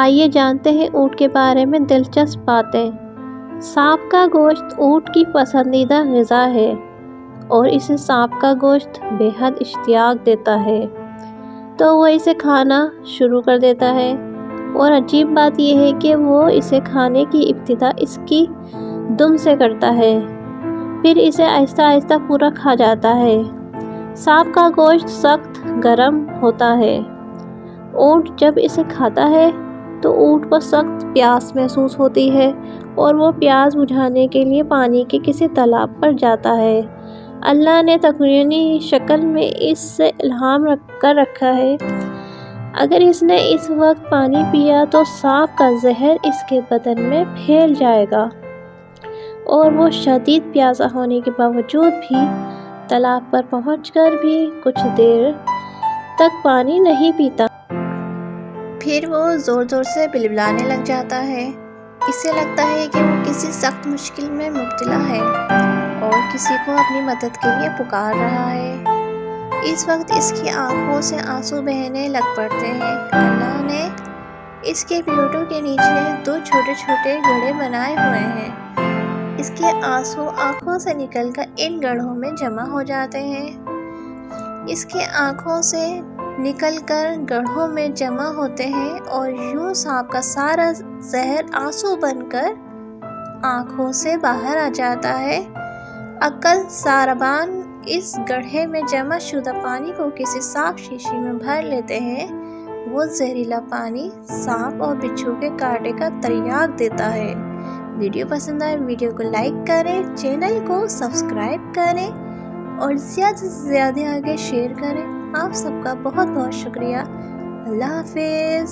آئیے جانتے ہیں اونٹ کے بارے میں دلچسپ باتیں۔ سانپ کا گوشت اونٹ کی پسندیدہ غذا ہے اور اسے سانپ کا گوشت بے حد اشتیاق دیتا ہے تو وہ اسے کھانا شروع کر دیتا ہے، اور عجیب بات یہ ہے کہ وہ اسے کھانے کی ابتدا اس کی دم سے کرتا ہے، پھر اسے آہستہ آہستہ پورا کھا جاتا ہے۔ سانپ کا گوشت سخت گرم ہوتا ہے۔ اونٹ جب اسے کھاتا ہے تو اونٹ کو سخت پیاس محسوس ہوتی ہے اور وہ پیاس بجھانے کے لیے پانی کے کسی تالاب پر جاتا ہے۔ اللہ نے تخیلی شکل میں اس سے الہام کر رکھا ہے۔ اگر اس نے اس وقت پانی پیا تو سانپ کا زہر اس کے بدن میں پھیل جائے گا اور وہ شدید پیاسا ہونے کے باوجود بھی تالاب پر پہنچ کر بھی کچھ دیر تک پانی نہیں پیتا۔ پھر وہ زور زور سے بلبلانے لگ جاتا ہے۔ اسے لگتا ہے کہ وہ کسی سخت مشکل میں مبتلا ہے اور کسی کو اپنی مدد کے لیے پکار رہا ہے۔ اس وقت اس کی آنکھوں سے آنسو بہنے لگ پڑتے ہیں۔ اللہ نے اس کے پیٹھوں کے نیچے 2 چھوٹے چھوٹے گڑھے بنائے ہوئے ہیں۔ اس کے آنسو آنکھوں سے نکل کر ان گڑھوں میں جمع ہو جاتے ہیں۔ اس کے آنکھوں سے نکل کر گڑھوں میں جمع ہوتے ہیں اور یوں سانپ کا سارا زہر آنسو بن کر آنکھوں سے باہر آ جاتا ہے۔ عقل ساربان اس گڑھے میں جمع شدہ پانی کو کسی صاف شیشی میں بھر لیتے ہیں۔ وہ زہریلا پانی سانپ اور بچھو کے کانٹے کا تریاق دیتا ہے۔ ویڈیو پسند آئے ویڈیو کو لائک کریں، چینل کو سبسکرائب کریں اور زیادہ سے زیادہ آگے شیئر کریں۔ آپ سب کا بہت بہت شکریہ۔ اللہ حافظ۔